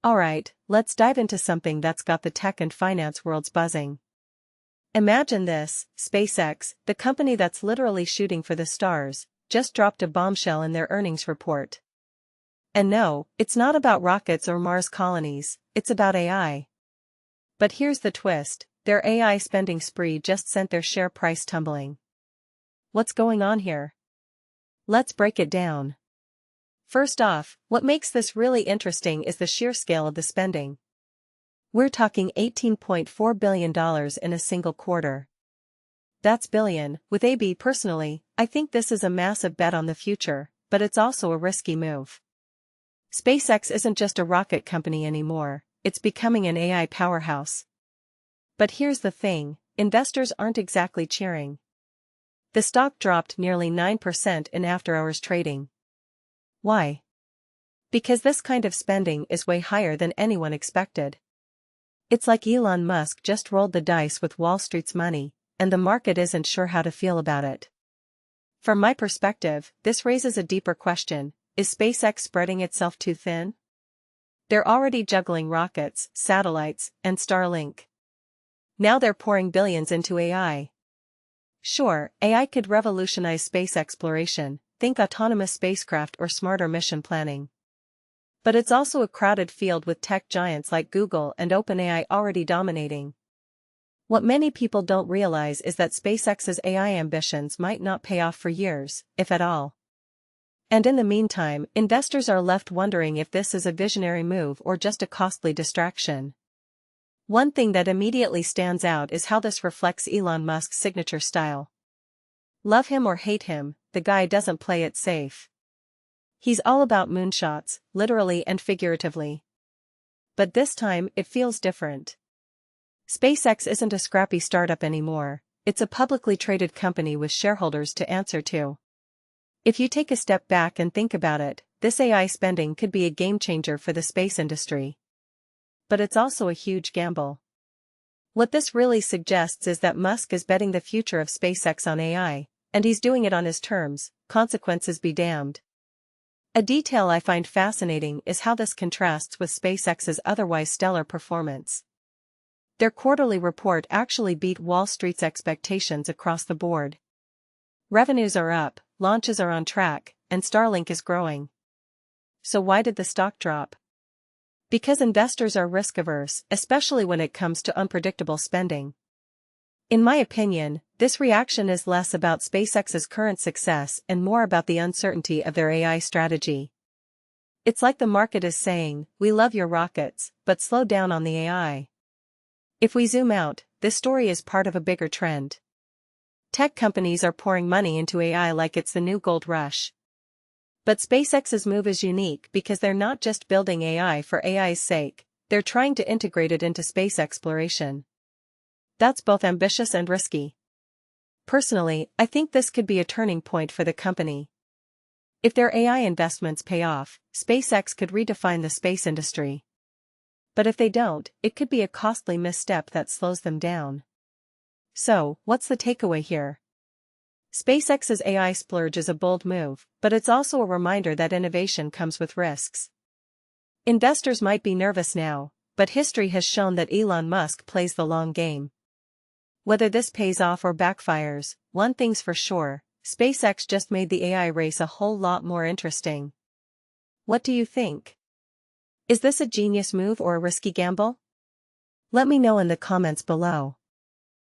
Alright, let's dive into something that's got the tech and finance worlds buzzing. Imagine this: SpaceX, the company that's literally shooting for the stars, just dropped a bombshell in their earnings report. And no, it's not about rockets or Mars colonies, it's about AI. But here's the twist: their AI spending spree just sent their share price tumbling. What's going on here? Let's break it down. First off, what makes this really interesting is the sheer scale of the spending. We're talking $18.4 billion in a single quarter. That's billion. With AB personally, I think this is a massive bet on the future, but it's also a risky move. SpaceX isn't just a rocket company anymore, it's becoming an AI powerhouse. But here's the thing: investors aren't exactly cheering. The stock dropped nearly 9% in after-hours trading. Why? Because this kind of spending is way higher than anyone expected. It's like Elon Musk just rolled the dice with Wall Street's money, and the market isn't sure how to feel about it. From my perspective, this raises a deeper question: is SpaceX spreading itself too thin? They're already juggling rockets, satellites, and Starlink. Now they're pouring billions into AI. Sure, AI could revolutionize space exploration, think autonomous spacecraft or smarter mission planning. But it's also a crowded field with tech giants like Google and OpenAI already dominating. What many people don't realize is that SpaceX's AI ambitions might not pay off for years, if at all. And in the meantime, investors are left wondering if this is a visionary move or just a costly distraction. One thing that immediately stands out is how this reflects Elon Musk's signature style. Love him or hate him, the guy doesn't play it safe. He's all about moonshots, literally and figuratively. But this time, it feels different. SpaceX isn't a scrappy startup anymore, it's a publicly traded company with shareholders to answer to. If you take a step back and think about it, this AI spending could be a game-changer for the space industry. But it's also a huge gamble. What this really suggests is that Musk is betting the future of SpaceX on AI, and he's doing it on his terms, consequences be damned. A detail I find fascinating is how this contrasts with SpaceX's otherwise stellar performance. Their quarterly report actually beat Wall Street's expectations across the board. Revenues are up, launches are on track, and Starlink is growing. So why did the stock drop? Because investors are risk-averse, especially when it comes to unpredictable spending. In my opinion, this reaction is less about SpaceX's current success and more about the uncertainty of their AI strategy. It's like the market is saying, "We love your rockets, but slow down on the AI." If we zoom out, this story is part of a bigger trend. Tech companies are pouring money into AI like it's the new gold rush. But SpaceX's move is unique because they're not just building AI for AI's sake, they're trying to integrate it into space exploration. That's both ambitious and risky. Personally, I think this could be a turning point for the company. If their AI investments pay off, SpaceX could redefine the space industry. But if they don't, it could be a costly misstep that slows them down. So, what's the takeaway here? SpaceX's AI splurge is a bold move, but it's also a reminder that innovation comes with risks. Investors might be nervous now, but history has shown that Elon Musk plays the long game. Whether this pays off or backfires, one thing's for sure: SpaceX just made the AI race a whole lot more interesting. What do you think? Is this a genius move or a risky gamble? Let me know in the comments below.